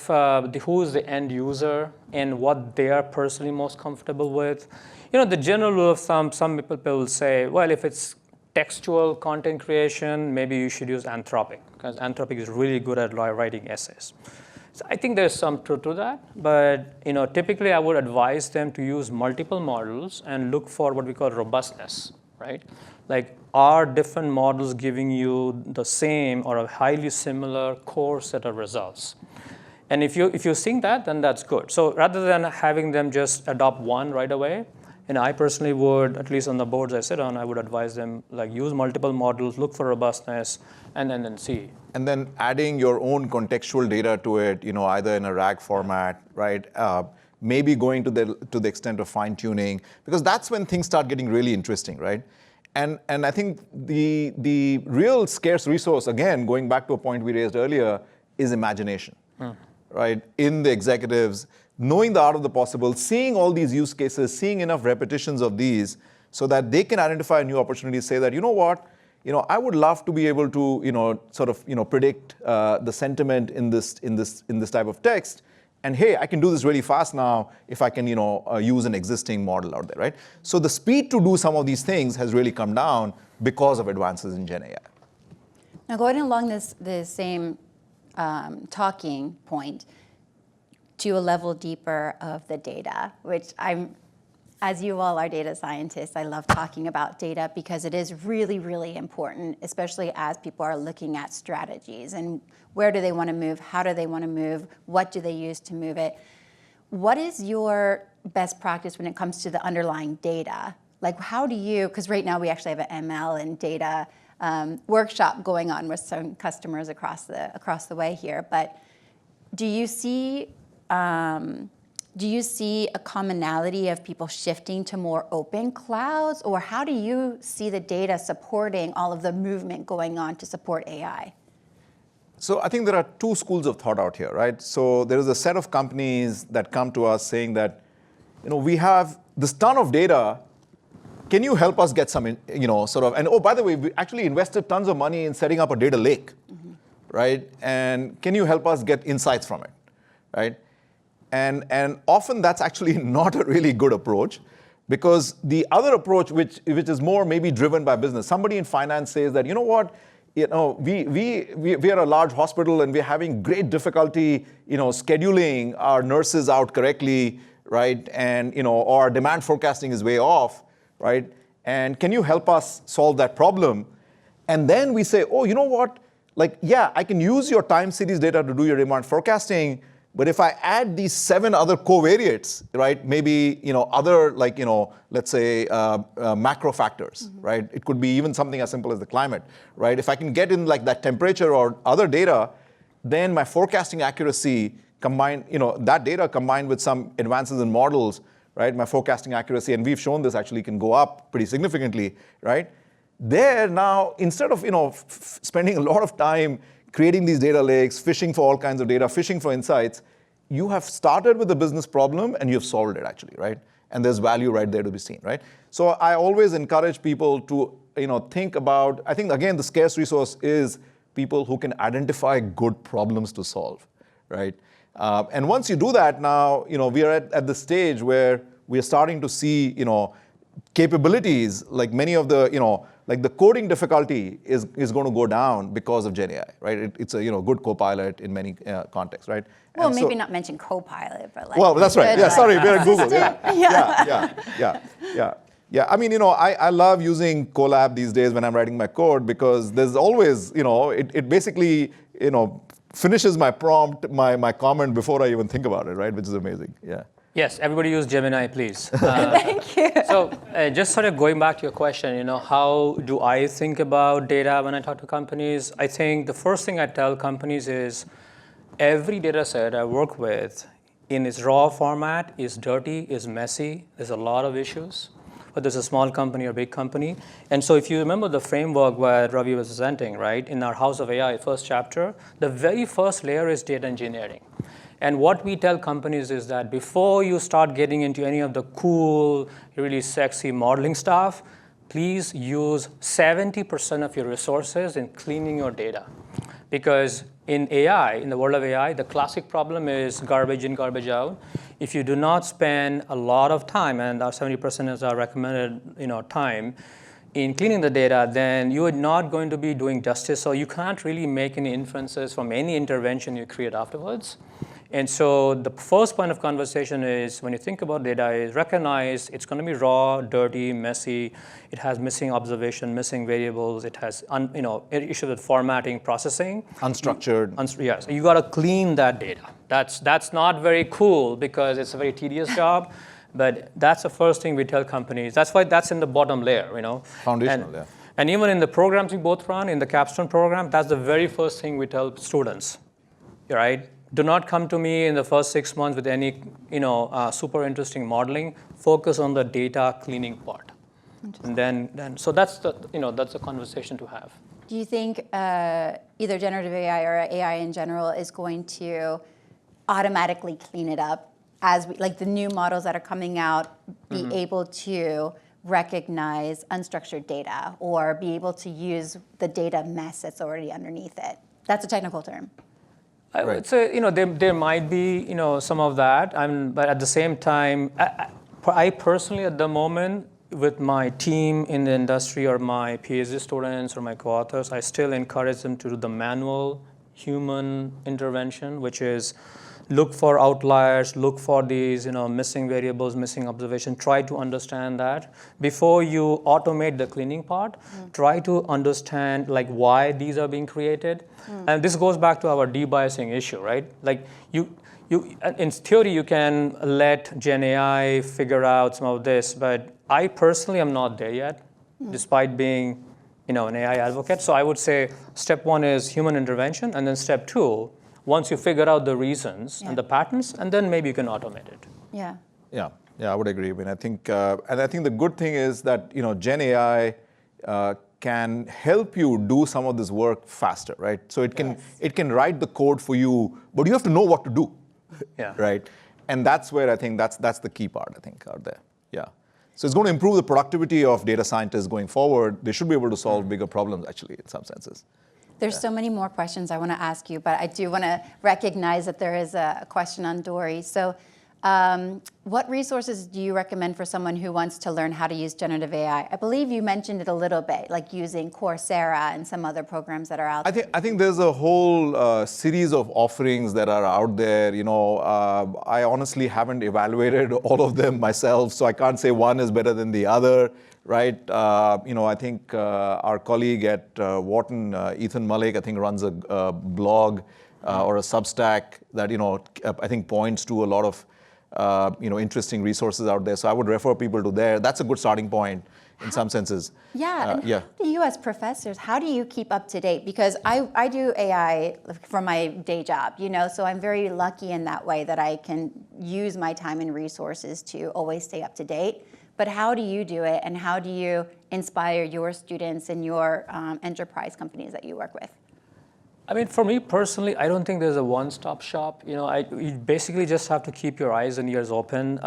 who's the end user and what they are personally most comfortable with. The general rule of thumb, some people will say, well, if it's textual content creation, maybe you should use Anthropic, because Anthropic is really good at writing essays. So I think there's some truth to that. But typically I would advise them to use multiple models and look for what we call robustness, right? Like, are different models giving you the same or a highly similar core set of results? And if you're seeing that, then that's good. So rather than having them just adopt one right away, And I personally would, at least on the boards I sit on, I would advise them like use multiple models, look for robustness, and then see. And then adding your own contextual data to it, either in a RAG format, right? Maybe going to the extent of fine tuning, because that's when things start getting really interesting, right? And I think the real scarce resource, again, going back to a point we raised earlier, is imagination, right? In the executives, knowing the art of the possible, seeing all these use cases, seeing enough repetitions of these, so that they can identify new opportunities, say that, you know what, I would love to be able to, sort of, predict the sentiment in this type of text. And hey, I can do this really fast now if I can, use an existing model out there, right? So the speed to do some of these things has really come down because of advances in GenAI. Now, going along this same talking point to a level deeper of the data, which as you all are data scientists, I love talking about data because it is really, really important, especially as people are looking at strategies and where do they want to move, how do they want to move, what do they use to move it. What is your best practice when it comes to the underlying data? Like how do you, because right now we actually have an ML and data workshop going on with some customers across the way here, but do you see a commonality of people shifting to more open clouds, or how do you see the data supporting all of the movement going on to support AI? So I think there are two schools of thought out here, right? So there is a set of companies that come to us saying that, we have this ton of data. Can you help us get some, sort of, and oh, by the way, we actually invested tons of money in setting up a data lake, right? And can you help us get insights from it, right? And often that's actually not a really good approach, because the other approach, which is more maybe driven by business, somebody in finance says that, you know what, we are a large hospital and we're having great difficulty, scheduling our nurses out correctly, right? And, or our demand forecasting is way off, right? And can you help us solve that problem? And then we say, oh, you know what? Like, yeah, I can use your time series data to do your demand forecasting, but if I add these 7 other covariates, right, maybe other like let's say macro factors, right? It could be even something as simple as the climate, right? If I can get in like that temperature or other data, then my forecasting accuracy combined, that data combined with some advances in models, right? My forecasting accuracy, and we've shown this actually can go up pretty significantly, right? There now, instead of spending a lot of time creating these data lakes, fishing for all kinds of data, fishing for insights, you have started with the business problem and you've solved it actually, right? And there's value right there to be seen, right? So I always encourage people to, think about, I think again, the scarce resource is people who can identify good problems to solve, right? And once you do that now, we are at the stage where we are starting to see, capabilities like many of the, like the coding difficulty is going to go down because of GenAI, right? It's a good co-pilot in many contexts, right? Well, And maybe not mention co-pilot, but like. Well, that's right. Yeah, sorry, we're at Google. Yeah. Yeah. I mean, I love using Colab these days when I'm writing my code, because there's always, it basically, finishes my prompt, my comment before I even think about it, right? Which is amazing. Yeah. Yes, everybody use Gemini, please. Thank you. So just sort of going back to your question, how do I think about data when I talk to companies? I think the first thing I tell companies is every data set I work with in its raw format is dirty, is messy. There's a lot of issues, whether it's a small company or big company. And so if you remember the framework where Ravi was presenting, right, in our House of AI first chapter, the very first layer is data engineering. And what we tell companies is that before you start getting into any of the cool, really sexy modeling stuff, please use 70% of your resources in cleaning your data. Because in AI, in the world of AI, the classic problem is garbage in, garbage out. If you do not spend a lot of time, and our 70% is our recommended time, in cleaning the data, then you are not going to be doing justice. So you can't really make any inferences from any intervention you create afterwards. And so the first point of conversation is, when you think about data, is recognize it's going to be raw, dirty, messy. It has missing observation, missing variables. It has issues with formatting, processing. Unstructured. Yes, you got to clean that data. That's not very cool because it's a very tedious job. But that's the first thing we tell companies. That's why that's in the bottom layer, Foundational, and, yeah. And even in the programs we both run, in the capstone program, that's the very first thing we tell students, right? Do not come to me in the first 6 months with any, super interesting modeling. Focus on the data cleaning part. And then, so that's the conversation to have. Do you think either generative AI or AI in general is going to automatically clean it up as like the new models that are coming out be able to recognize unstructured data or be able to use the data mess that's already underneath it? That's a technical term. I would say, there might be, some of that. But at the same time, I personally, at the moment, with my team in the industry or my PhD students or my co-authors, I still encourage them to do the manual human intervention, which is look for outliers, look for these, missing variables, missing observation. Try to understand that before you automate the cleaning part. Try to understand why these are being created, and this goes back to our debiasing issue, right? Like you, in theory, you can let GenAI figure out some of this, but I personally am not there yet, despite being, an AI advocate. So I would say step one is human intervention, and then step two, once you figure out the reasons and the patterns, and then maybe you can automate it. Yeah. Yeah, I would agree. I mean, I think the good thing is that Gen AI can help you do some of this work faster, right? So it can write the code for you, but you have to know what to do, right? And that's where I think that's the key part, I think, out there. Yeah. So it's going to improve the productivity of data scientists going forward. They should be able to solve bigger problems, actually, in some senses. There's so many more questions I want to ask you, but I do want to recognize that there is a question on Dory. So what resources do you recommend for someone who wants to learn how to use generative AI? I believe you mentioned it a little bit, like using Coursera and some other programs that are out there. I think there's a whole series of offerings that are out there. I honestly haven't evaluated all of them myself, so I can't say one is better than the other. Right, I think our colleague at Wharton, Ethan Malik, I think runs a blog or a Substack that I think points to a lot of interesting resources out there. So I would refer people to there. That's a good starting point in some senses. Yeah, and how do you as professors, how do you keep up to date? Because I do AI for my day job, so I'm very lucky in that way that I can use my time and resources to always stay up to date. But how do you do it, and how do you inspire your students and your enterprise companies that you work with? I mean, for me personally, I don't think there's a one-stop shop. You basically just have to keep your eyes and ears open.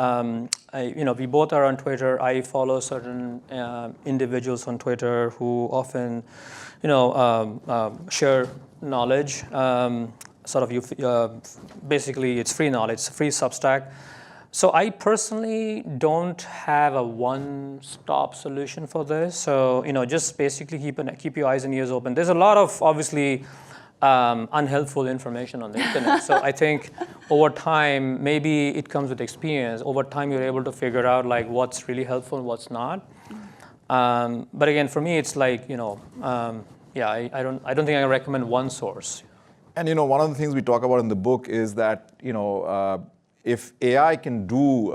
We both are on Twitter. I follow certain individuals on Twitter who often, share knowledge. Basically, it's free knowledge, it's a free Substack. So I personally don't have a one-stop solution for this. So just basically keep your eyes and ears open. There's a lot of obviously unhelpful information on the internet. So I think over time, maybe it comes with experience. Over time, you're able to figure out what's really helpful and what's not. But again, for me, it's I don't think I recommend one source. And one of the things we talk about in the book is that if AI can do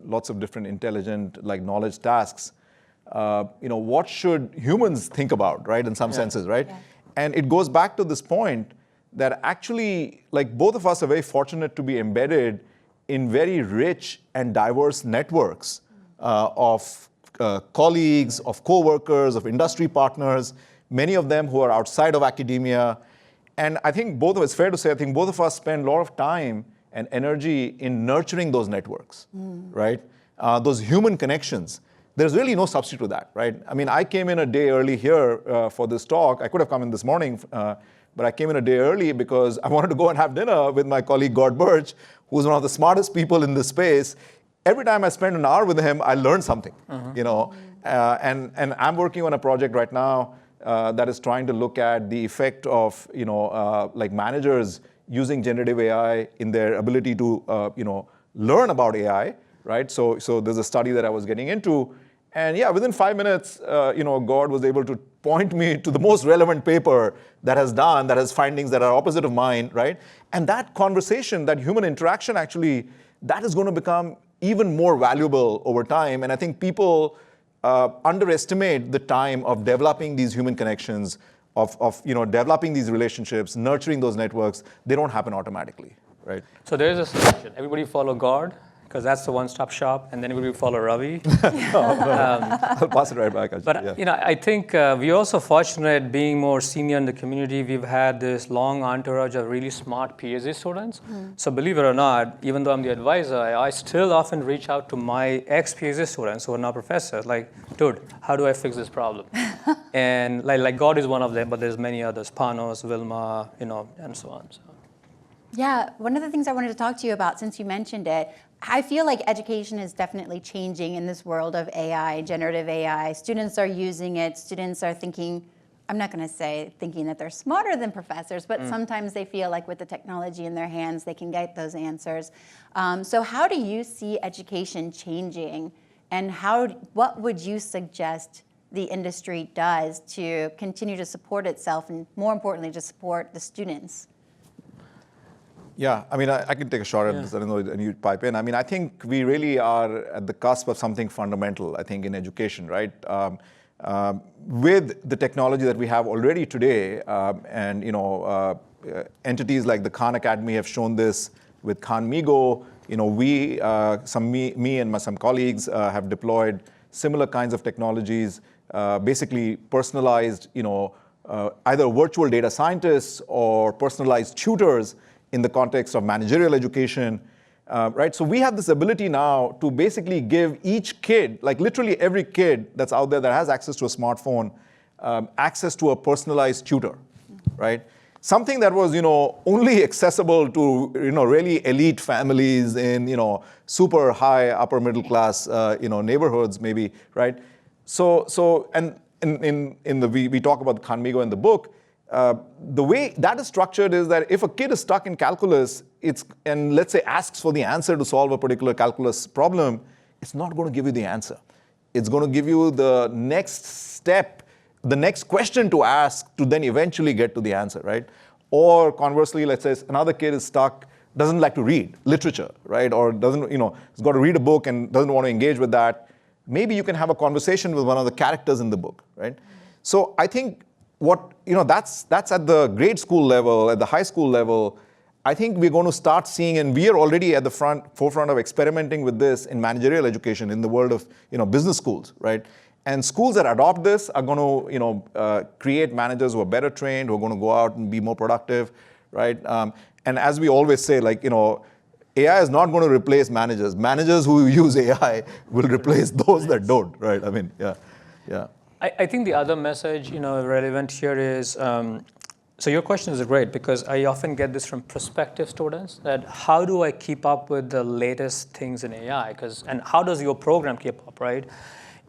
lots of different intelligent knowledge tasks, what should humans think about, right? In some senses, right? Yeah. And it goes back to this point that actually, both of us are very fortunate to be embedded in very rich and diverse networks of colleagues, of co-workers, of industry partners, many of them who are outside of academia. And I think it's fair to say, I think both of us spend a lot of time and energy in nurturing those networks, right? Those human connections. There's really no substitute to that, right? I mean, I came in a day early here for this talk. I could have come in this morning, but I came in a day early because I wanted to go and have dinner with my colleague Gord Birch, who's one of the smartest people in this space. Every time I spend an hour with him, I learn something, and I'm working on a project right now that is trying to look at the effect of, managers using generative AI in their ability to, learn about AI, right? So there's a study that I was getting into, and within 5 minutes, Gord was able to point me to the most relevant paper that has findings that are opposite of mine, right? And that conversation, that human interaction, actually, that is going to become even more valuable over time. And I think people underestimate the time of developing these human connections, of developing these relationships, nurturing those networks. They don't happen automatically, right? So there's a solution. Everybody follow God, because that's the one-stop shop, and then everybody follow Ravi. I'll pass it right back. Actually. But I think we're also fortunate being more senior in the community. We've had this long entourage of really smart PhD students. So believe it or not, even though I'm the advisor, I still often reach out to my ex-PhD students who are now professors, like, dude, how do I fix this problem? And like God is one of them, but there's many others, Panos, Vilma, and so on. So. Yeah, one of the things I wanted to talk to you about, since you mentioned it, I feel like education is definitely changing in this world of AI, generative AI. Students are using it. Students are thinking, I'm not going to say thinking that they're smarter than professors, but sometimes they feel like with the technology in their hands, they can get those answers. So how do you see education changing, and what would you suggest the industry does to continue to support itself, and more importantly, to support the students? Yeah, I mean, I can take a shot at this, and you pipe in. I mean, I think we really are at the cusp of something fundamental, I think, in education, right? With the technology that we have already today, and entities like the Khan Academy have shown this with Khan Migo. Me and some colleagues have deployed similar kinds of technologies, basically personalized, either virtual data scientists or personalized tutors in the context of managerial education, right? So we have this ability now to basically give each kid, like literally every kid that's out there that has access to a smartphone, access to a personalized tutor, right? Something that was, only accessible to, really elite families in, super high upper middle class, neighborhoods maybe, right? So and we talk about Khan Migo in the book. The way that is structured is that if a kid is stuck in calculus, and let's say asks for the answer to solve a particular calculus problem, it's not going to give you the answer. It's going to give you the next step, the next question to ask to then eventually get to the answer, right? Or conversely, let's say another kid is stuck, doesn't like to read literature, right? Or doesn't, has got to read a book and doesn't want to engage with that. Maybe you can have a conversation with one of the characters in the book, right? So I think that's at the grade school level, at the high school level. I think we're going to start seeing, and we are already at the forefront of experimenting with this in managerial education in the world of business schools, right? And schools that adopt this are going to create managers who are better trained, who are going to go out and be more productive, right? And as we always say, AI is not going to replace managers. Managers who use AI will replace those that don't, right? I mean, yeah. I think the other message, relevant here is, so your question is great, because I often get this from prospective students, that how do I keep up with the latest things in AI? And how does your program keep up, right?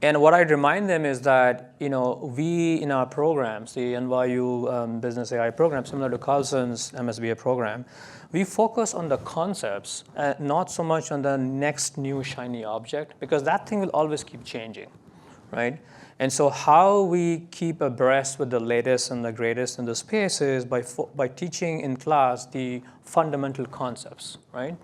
And what I remind them is that, we in our programs, the NYU Business AI program, similar to Carlson's MSBA program, we focus on the concepts, not so much on the next new shiny object, because that thing will always keep changing, right? And so how we keep abreast with the latest and the greatest in the space is by teaching in class the fundamental concepts, right?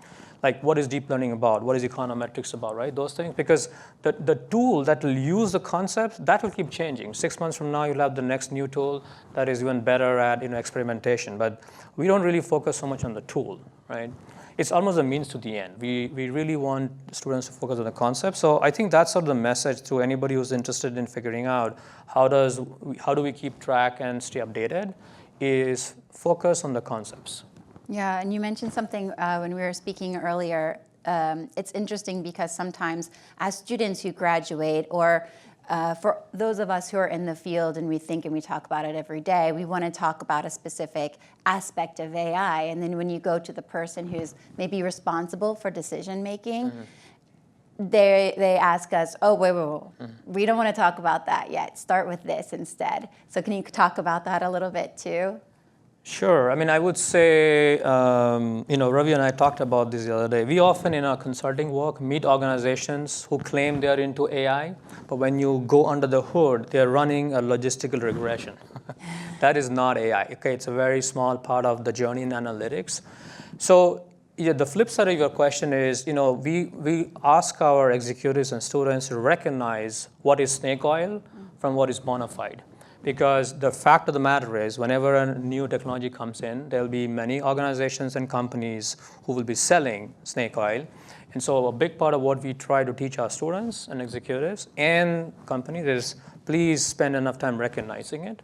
Like, what is deep learning about? What is econometrics about, right? Those things, because the tool that will use the concepts, that will keep changing. 6 months from now, you'll have the next new tool that is even better at experimentation. But we don't really focus so much on the tool, right? It's almost a means to the end. We really want students to focus on the concept. So I think that's sort of the message to anybody who's interested in figuring out how do we keep track and stay updated, is focus on the concepts. Yeah, and you mentioned something when we were speaking earlier. It's interesting because sometimes as students who graduate, or for those of us who are in the field and we think and we talk about it every day, we want to talk about a specific aspect of AI. And then when you go to the person who's maybe responsible for decision making, they ask us, oh, wait, we don't want to talk about that yet. Start with this instead. So can you talk about that a little bit too? Sure. I mean, I would say, Ravi and I talked about this the other day. We often, in our consulting work, meet organizations who claim they're into AI, but when you go under the hood, they're running a logistical regression. That is not AI. Okay, it's a very small part of the journey in analytics. So Yeah, the flip side of your question is, we ask our executives and students to recognize what is snake oil from what is bona fide. Because the fact of the matter is, whenever a new technology comes in, there'll be many organizations and companies who will be selling snake oil. And so a big part of what we try to teach our students and executives and companies is please spend enough time recognizing it.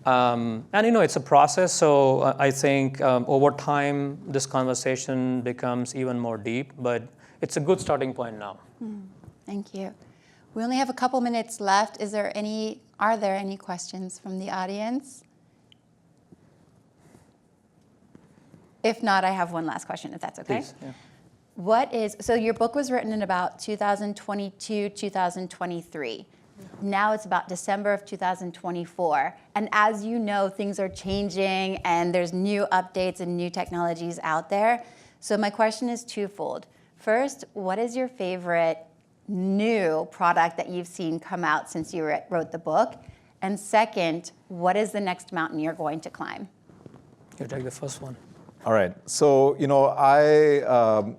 And it's a process, so I think over time this conversation becomes even more deep, but it's a good starting point now. Thank you. We only have a couple minutes left. Are there any questions from the audience? If not, I have one last question, if that's okay. Please, yeah. So your book was written in about 2022, 2023. Now it's about December of 2024. And as you know, things are changing and there's new updates and new technologies out there. So my question is twofold. First, what is your favorite new product that you've seen come out since you wrote the book? And second, what is the next mountain you're going to climb? You take the first one. All right. So, I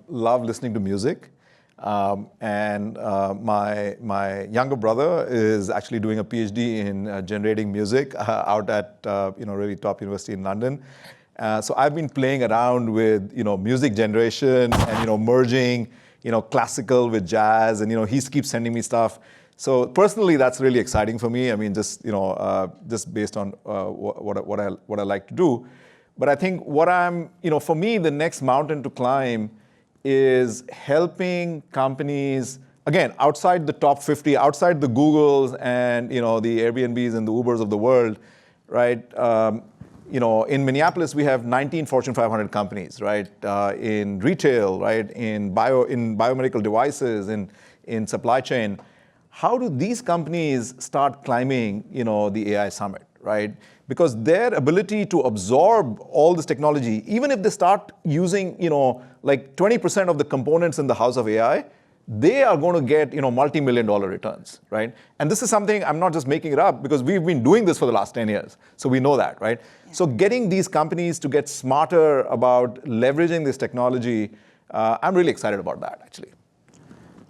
love listening to music. And my younger brother is actually doing a PhD in generating music out at really top university in London. So I've been playing around with music generation and merging classical with jazz, and he keeps sending me stuff. So personally, that's really exciting for me. I mean, just based on what I like to do. But I think for me, the next mountain to climb is helping companies, again, outside the top 50, outside the Googles and the Airbnbs and the Ubers of the world, right? In Minneapolis, we have 19 Fortune 500 companies, right? In retail, right? In biomedical devices, in supply chain. How do these companies start climbing, the AI summit, right? Because their ability to absorb all this technology, even if they start using, like 20% of the components in the house of AI, they are going to get, multi-million-dollar returns, right? And this is something I'm not just making it up because we've been doing this for the last 10 years. So we know that, right? Yeah. So getting these companies to get smarter about leveraging this technology, I'm really excited about that, actually.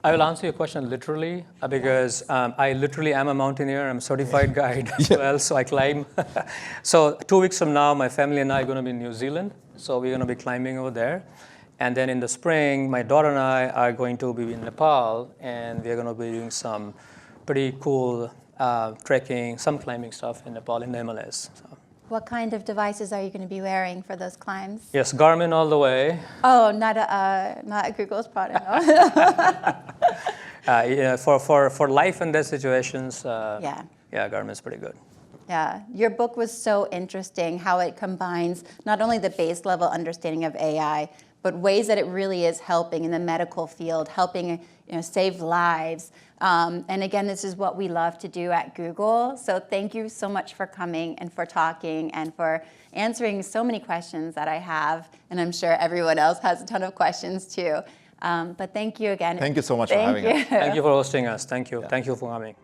I will answer your question literally because I literally am a mountaineer. I'm a certified guide as well, so I climb. So 2 weeks from now, my family and I are going to be in New Zealand. So we're going to be climbing over there. And then in the spring, my daughter and I are going to be in Nepal, and we're going to be doing some pretty cool trekking, some climbing stuff in Nepal, in the Himalayas. So. What kind of devices are you going to be wearing for those climbs? Yes, Garmin all the way. Oh, not a Google's product. For life and death situations, Garmin's pretty good. Yeah, your book was so interesting how it combines not only the base level understanding of AI, but ways that it really is helping in the medical field, helping save lives. And again, this is what we love to do at Google. So thank you so much for coming and for talking and for answering so many questions that I have. And I'm sure everyone else has a ton of questions too. But thank you again. Thank you so much for having us. Thank you for hosting us. Thank you. Yeah. Thank you for coming.